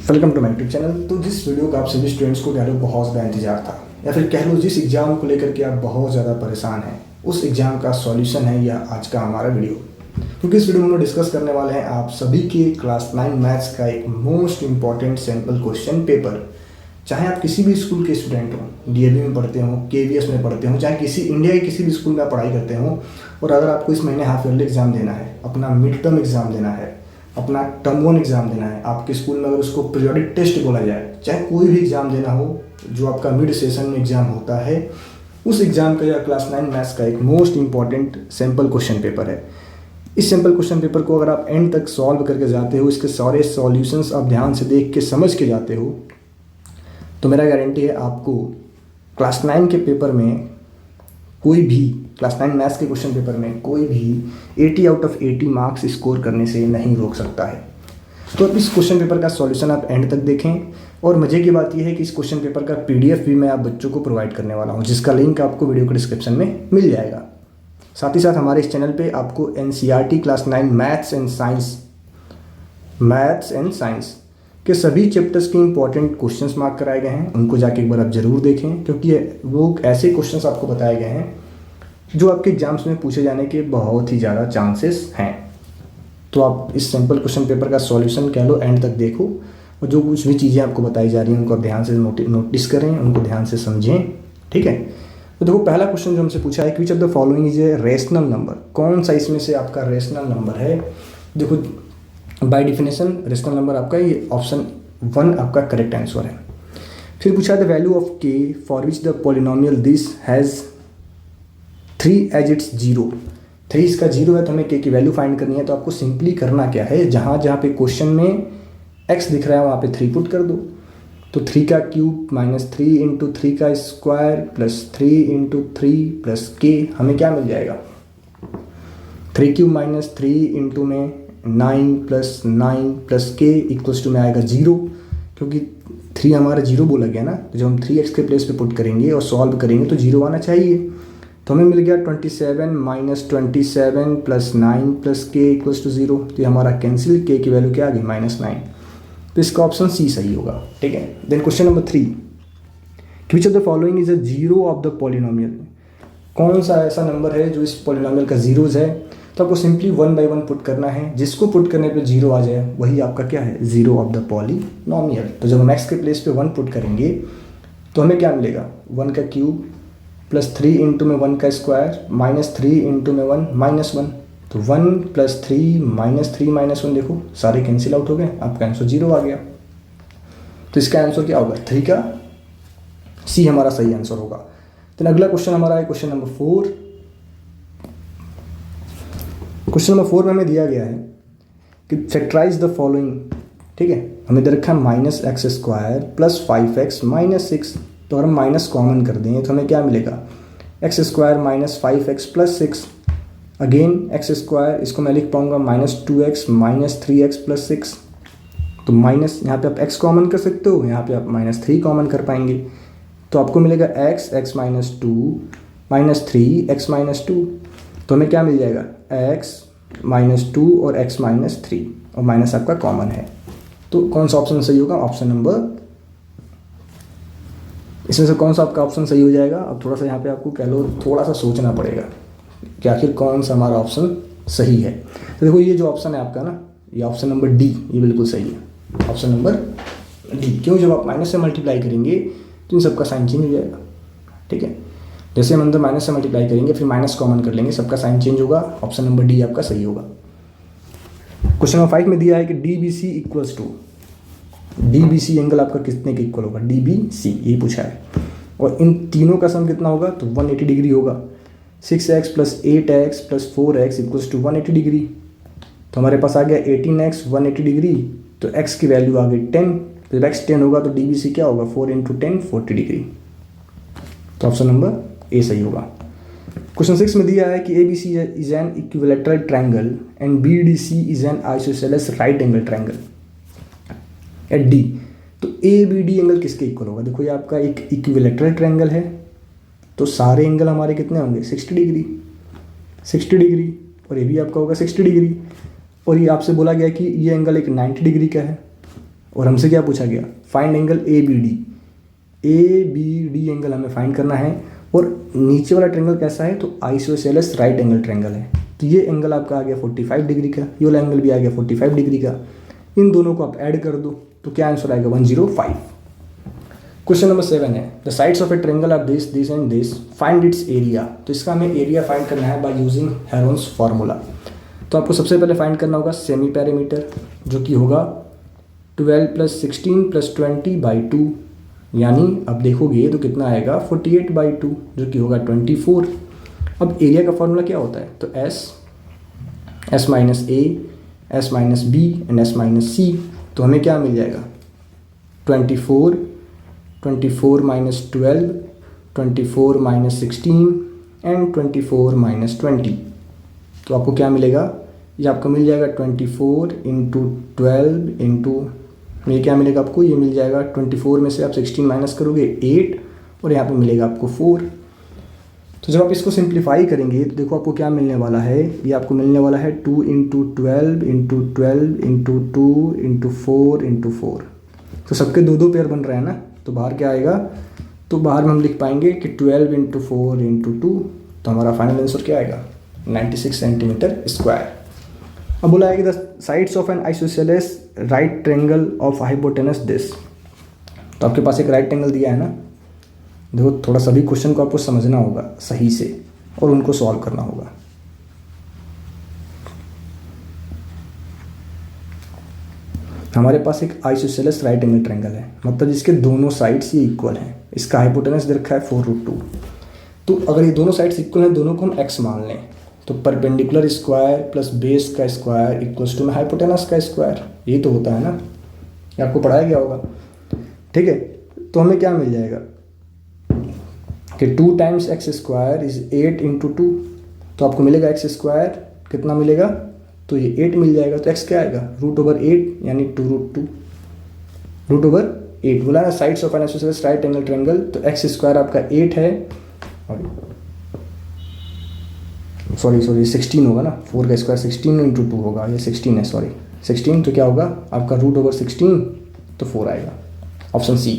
Welcome to my YouTube channel. तो जिस video का आप सभी स्टूडेंट्स को कह लो बहुत ज़्यादा इंतजार था, या फिर कह लो जिस एग्ज़ाम को लेकर के आप बहुत ज़्यादा परेशान हैं, उस एग्ज़ाम का सॉल्यूशन है यह आज का हमारा वीडियो। क्योंकि इस वीडियो में हम डिस्कस करने वाले हैं आप सभी के क्लास 9 मैथ्स का एक most important sample question paper. चाहे आप किसी भी स्कूल के स्टूडेंट हो, डीएवी में पढ़ते हो, केवीएस में पढ़ते हो, चाहे किसी इंडिया के किसी भी स्कूल में आप पढ़ाई करते हो, और अगर आपको इस महीने हाफ ईयरली एग्ज़ाम देना है, अपना मिड टर्म एग्ज़ाम देना है, अपना टर्म 1 एग्ज़ाम देना है, आपके स्कूल में अगर उसको पीरियोडिक टेस्ट बोला जाए, चाहे कोई भी एग्ज़ाम देना हो जो आपका मिड सेशन में एग्ज़ाम होता है, उस एग्ज़ाम का या क्लास 9 मैथ्स का एक most important sample question paper है। इस सैम्पल क्वेश्चन पेपर को अगर आप एंड तक सॉल्व करके जाते हो, इसके सारे सॉल्यूशंस आप ध्यान से देख के समझ के जाते हो, तो मेरा गारंटी है आपको क्लास 9 के पेपर में कोई भी, क्लास 9 मैथ्स के क्वेश्चन पेपर में कोई भी 80 आउट ऑफ 80 मार्क्स स्कोर करने से नहीं रोक सकता है। तो अब इस क्वेश्चन पेपर का सॉल्यूशन आप एंड तक देखें, और मज़े की बात यह है कि इस क्वेश्चन पेपर का पीडीएफ भी मैं आप बच्चों को प्रोवाइड करने वाला हूं, जिसका लिंक आपको वीडियो के डिस्क्रिप्शन में मिल जाएगा। साथ ही साथ हमारे इस चैनल पे आपको NCERT class 9 maths and science के सभी चैप्टर्स के इंपॉर्टेंट क्वेश्चंस मार्क कराए गए हैं। उनको जाके एक बार आप ज़रूर देखें, क्योंकि वो ऐसे क्वेश्चंस आपको बताए गए हैं जो आपके एग्जाम्स में पूछे जाने के बहुत ही ज़्यादा चांसेस हैं। तो आप इस सिंपल क्वेश्चन पेपर का सॉल्यूशन कह लो एंड तक देखो, और जो कुछ भी चीज़ें आपको बताई जा रही हैं उनको आप ध्यान से नोटिस करें, उनको ध्यान से समझें। ठीक है, तो देखो पहला क्वेश्चन जो हमसे पूछा है, विच of the following is a rational number. कौन सा इसमें से आपका रेशनल नंबर है? देखो बाय डेफिनेशन रेशनल नंबर आपका ये ऑप्शन 1 आपका करेक्ट आंसर है। फिर पूछा the value of K for which the polynomial this has 3 as its 0। 3 इसका 0 है, तो हमें के की वैल्यू फाइंड करनी है। तो आपको सिंपली करना क्या है, जहाँ जहाँ पे क्वेश्चन में x दिख रहा है वहाँ पे 3 पुट कर दो। तो 3 का क्यूब माइनस 3 इंटू 3 का स्क्वायर प्लस 3 इंटू 3 प्लस के, हमें क्या मिल जाएगा? 3 क्यूब माइनस 3 इंटू में 9 प्लस 9 प्लस के इक्वल्स टू में आएगा 0, क्योंकि 3 हमारा 0 बोला गया ना। तो जब हम 3x के प्लेस पे पुट करेंगे और सॉल्व करेंगे तो 0 आना चाहिए। तो हमें मिल गया 27 माइनस 27 प्लस 9 प्लस के इक्वल्स टू 0। तो ये हमारा कैंसिल, के की वैल्यू क्या आ गई? -9। तो इसका ऑप्शन सी सही होगा। ठीक है, then question number 3, which of the following is a zero of the polynomial. कौन सा ऐसा नंबर है जो इस पॉलिनोमियल का जीरोज है? तो आपको सिंपली 1 बाई 1 पुट करना है, जिसको पुट करने पे 0 आ जाए वही आपका क्या है? Zero of the polynomial. तो जब हम x के प्लेस पे 1 पुट करेंगे तो हमें क्या मिलेगा? 1 का क्यूब प्लस 3 इंटू में 1 का स्क्वायर माइनस 3 इंटू में 1 -1। तो 1 प्लस 3 माइनस 3 माइनस 1, देखो सारे कैंसिल आउट हो गए, आपका आंसर 0 आ गया। तो इसका आंसर क्या होगा? 3 का सी हमारा सही आंसर होगा। तो अगला क्वेश्चन हमारा है क्वेश्चन नंबर 4। क्वेश्चन नंबर 4 में हमें दिया गया है कि फैक्टराइज द फॉलोइंग। ठीक है, हमें दे रखा है -x² प्लस 5x माइनस 6। तो अगर हम माइनस कॉमन कर दें तो हमें क्या मिलेगा? x² minus 5x plus 6। Again x², इसको मैं लिख पाऊंगा -2x माइनस 3x प्लस 6। तो माइनस, यहाँ पे आप x कॉमन कर सकते हो, यहाँ पे आप -3 कॉमन कर पाएंगे। तो आपको मिलेगा x minus 2 minus 3 x minus 2। तो हमें क्या मिल जाएगा? x माइनस 2 और x माइनस 3, और माइनस आपका कॉमन है। तो कौन सा ऑप्शन सही होगा? ऑप्शन नंबर, इसमें से कौन सा आपका ऑप्शन सही हो जाएगा? अब थोड़ा सा यहाँ पे आपको कह लो थोड़ा सा सोचना पड़ेगा कि आखिर कौन सा हमारा ऑप्शन सही है। तो देखो ये जो ऑप्शन है आपका ना, ये ऑप्शन नंबर डी, ये बिल्कुल सही है। ऑप्शन नंबर डी, क्यों? जब आप माइनस से मल्टीप्लाई करेंगे तो इन सबका साइन चेंज हो जाएगा। ठीक है, जैसे हम अंदर माइनस से मल्टीप्लाई करेंगे फिर माइनस कॉमन कर लेंगे, सबका साइन चेंज होगा। ऑप्शन नंबर डी आपका सही होगा। क्वेश्चन नंबर 5 में दिया है कि DBC equals to, DBC angle आपका कितने के इक्वल होगा? DBC यही पूछा है, और इन तीनों का सम कितना होगा? तो 180 डिग्री होगा। 6x plus 8x plus 4x equals to 180 degree. तो हमारे पास आ गया 18x 180 डिग्री, तो x की वैल्यू आ गई 10। तो जब x 10 होगा तो DBC क्या होगा? 4 इंटू 10 40 डिग्री। तो ऑप्शन नंबर ए सही होगा। क्वेश्चन 6 में दिया है कि ABC is an equilateral triangle and BDC is an isosceles right angle triangle eight D। तो ABD एंगल किसके इक्वल होगा? देखो ये आपका एक इक्विलैटरल ट्रायंगल है, तो सारे एंगल हमारे कितने होंगे? 60 डिग्री, 60 डिग्री, और ये भी आपका होगा 60 डिग्री। और ये आपसे बोला गया कि ये एंगल एक 90 डिग्री का है, और हमसे क्या पूछा गया, find angle A B D. A B D angle हमें फाइंड करना है। और नीचे वाला ट्रेंगल कैसा है, तो आइसोसेलेस राइट एंगल ट्रेंगल है। तो ये एंगल आपका आ गया 45 डिग्री का, ये वाला एंगल भी आ गया 45 डिग्री का। इन दोनों को आप ऐड कर दो तो क्या आंसर आएगा 105। क्वेश्चन नंबर 7 है, the sides of a triangle are this this and this, find its area. तो इसका हमें एरिया फाइंड करना है बाय यूजिंग हेरोन्स फार्मूला। तो आपको सबसे पहले फाइंड करना होगा सेमी पेरीमीटर, जो कि होगा 12 + 16 + 20/2, यानी अब देखोगे तो कितना आएगा 48/2, जो कि होगा 24। अब एरिया का फॉर्मूला क्या होता है, तो S minus A, S minus B and S minus C। तो हमें क्या मिल जाएगा 24, 24 माइनस 12, 24 माइनस 16 एंड 24 माइनस 20। तो आपको क्या मिलेगा, ये आपको मिल जाएगा 24 × 12 × ये क्या मिलेगा आपको, ये मिल जाएगा 24 में से आप 16 माइनस करोगे 8 और यहाँ पे मिलेगा आपको 4। तो जब आप इसको सिंप्लीफाई करेंगे तो देखो आपको क्या मिलने वाला है, ये आपको मिलने वाला है 2 × 12 × 12 × 2 × 4 × 4। तो सबके दो पेयर बन रहे हैं ना, तो बाहर क्या आएगा, तो बाहर में हम लिख पाएंगे कि 12 × 4 × 2। तो हमारा फाइनल आंसर क्या आएगा 96 सेंटीमीटर स्क्वायर। अब बोला है कि the sides of N isosceles right triangle of hypotenuse this. तो आपके पास एक राइट ट्रेंगल दिया है ना, देखो थोड़ा सभी क्वेश्चन को आपको समझना होगा सही से और उनको सॉल्व करना होगा। हमारे पास एक आइसोसेलेस राइट एंगल ट्रेंगल है, मतलब जिसके दोनों साइड्स ये इक्वल हैं। इसका हाइपोटेनस दे रखा है 4√2। तो अगर ये दोनों साइड्स इक्वल हैं, दोनों को हम x मान लें, तो परपेंडिकुलर स्क्वायर प्लस बेस का स्क्वायर इक्वल्स टू हाइपोटेनस का स्क्वायर। ये तो होता है ना, ये आपको पढ़ाया गया होगा। ठीक है, तो हमें क्या मिल जाएगा कि 2 × x² = 8 × 2। तो आपको मिलेगा x² कितना मिलेगा, तो ये 8 मिल जाएगा। तो x क्या आएगा √8 यानी 2√2। √8 बोला ना, sides of N isosceles right angle triangle. तो x² आपका 8 है, सॉरी 16 होगा ना, 4 का स्क्वायर 16 × 2 होगा, ये 16 है, सॉरी 16। तो क्या होगा आपका √16, तो 4 आएगा, ऑप्शन सी।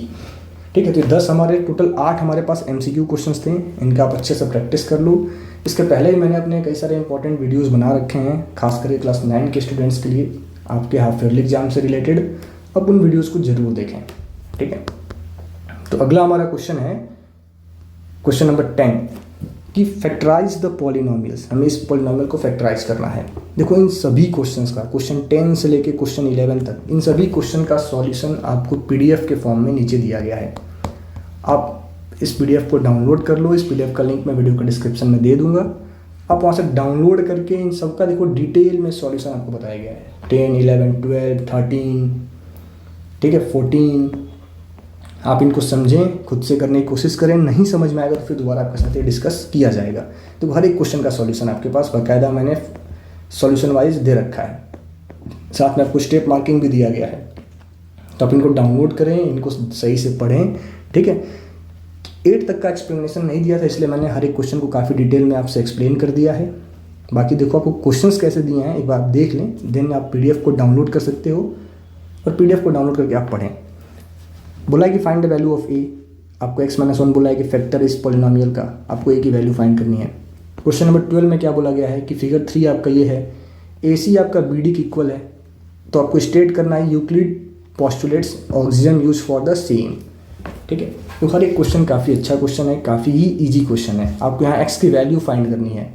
ठीक है, तो 10 हमारे टोटल 8 हमारे पास MCQ क्वेश्चंस थे। इनका आप अच्छे से प्रैक्टिस कर लो। इसके पहले ही मैंने अपने कई सारे इंपॉर्टेंट वीडियोस बना रखे हैं, खास करके क्लास 9 के स्टूडेंट्स के लिए, आपके हाफ ईयरली एग्जाम से रिलेटेड। अब उन वीडियोस को जरूर देखें। ठीक है, तो अगला हमारा क्वेश्चन है क्वेश्चन नंबर 10 कि फैक्टराइज द पॉलिनोमियल्स। हमें इस पॉलिनोमियल को फैक्टराइज करना है। देखो इन सभी क्वेश्चंस का, क्वेश्चन 10 से लेके क्वेश्चन 11 तक, इन सभी क्वेश्चन का सॉल्यूशन आपको PDF के फॉर्म में नीचे दिया गया है। आप इस PDF को डाउनलोड कर लो। इस PDF का लिंक मैं वीडियो के डिस्क्रिप्शन में दे दूंगा। आप वहाँ से डाउनलोड करके इन सब का देखो डिटेल में सॉल्यूशन आपको बताया गया है। 10, 11, 12, 13, ठीक है 14। आप इनको समझें, खुद से करने की कोशिश करें। नहीं समझ में आएगा तो फिर दोबारा आपके साथ ये डिस्कस किया जाएगा। तो हर एक क्वेश्चन का सॉल्यूशन आपके पास बाकायदा मैंने सॉल्यूशन वाइज दे रखा है, साथ में आपको स्टेप मार्किंग भी दिया गया है। तो आप इनको डाउनलोड करें, इनको सही से पढ़ें। ठीक है, 8 तक का एक्सप्लेनेशन नहीं दिया था, इसलिए मैंने हर एक क्वेश्चन को काफ़ी डिटेल में आपसे एक्सप्लेन कर दिया है। बाकी देखो आपको क्वेश्चंस कैसे दिए हैं एक बार आप देख लें, देन आप PDF को डाउनलोड कर सकते हो और PDF को डाउनलोड करके आप पढ़ें। बोला है कि फाइंड द वैल्यू ऑफ ए। आपको x-1 बोला है कि फैक्टर इस पॉलिनोमियल का आपको ए की वैल्यू फाइंड करनी है। क्वेश्चन नंबर 12 में क्या बोला गया है कि फिगर 3 आपका ये है, AC आपका BD की इक्वल है। तो आपको स्टेट करना है Euclid postulates oxygen use for the same. ठीक है, तो हर एक क्वेश्चन काफ़ी अच्छा क्वेश्चन है, काफ़ी ही ईजी क्वेश्चन है। आपको यहाँ x की वैल्यू फाइंड करनी है।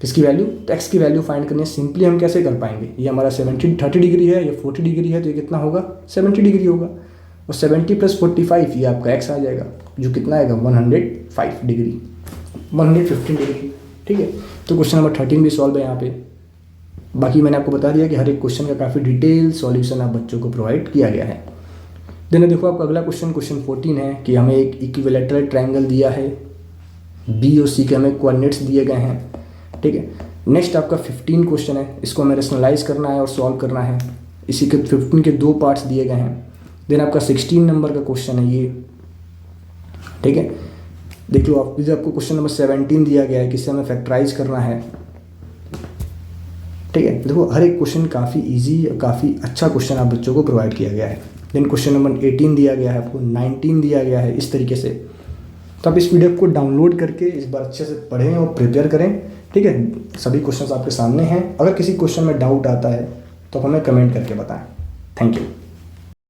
किसकी वैल्यू, तो x की वैल्यू फाइंड करनी है। सिंपली हम कैसे कर पाएंगे, ये हमारा 30 डिग्री है, ये 40 डिग्री है, तो ये कितना होगा 70 डिग्री होगा। और 70 + 45 ये आपका x आ जाएगा, जो कितना आएगा 105 डिग्री, 115 डिग्री। ठीक है, तो क्वेश्चन नंबर 13 भी सॉल्व है यहाँ पे। बाकी मैंने आपको बता दिया कि हर एक क्वेश्चन का काफ़ी डिटेल सॉल्यूशन आप बच्चों को प्रोवाइड किया गया है। देन देखो आपका अगला क्वेश्चन 14 है कि हमें एक इक्विलैटरल ट्रायंगल दिया है, B और C के हमें कोऑर्डिनेट्स दिए गए हैं। ठीक है, नेक्स्ट आपका 15 क्वेश्चन है, इसको हमें रेशनलाइज करना है और सॉल्व करना है। इसी के 15 के 2 पार्ट्स दिए गए हैं। देन आपका 16 नंबर का क्वेश्चन है ये। ठीक है, देख लो आप, आपको क्वेश्चन नंबर 17 दिया गया है, किससे हमें फैक्टराइज करना है। ठीक है, देखो हर एक क्वेश्चन काफ़ी इजी और काफ़ी अच्छा क्वेश्चन आप बच्चों को प्रोवाइड किया गया है। देन क्वेश्चन नंबर 18 दिया गया है आपको, 19 दिया गया है, इस तरीके से। तो आप इस पीडीएफ को डाउनलोड करके इस बार अच्छे से पढ़ें और प्रिपेयर करें, ठीक है। सभी क्वेश्चंस आपके सामने हैं। अगर किसी क्वेश्चन में डाउट आता है तो आप हमें कमेंट करके बताएं। Thank you.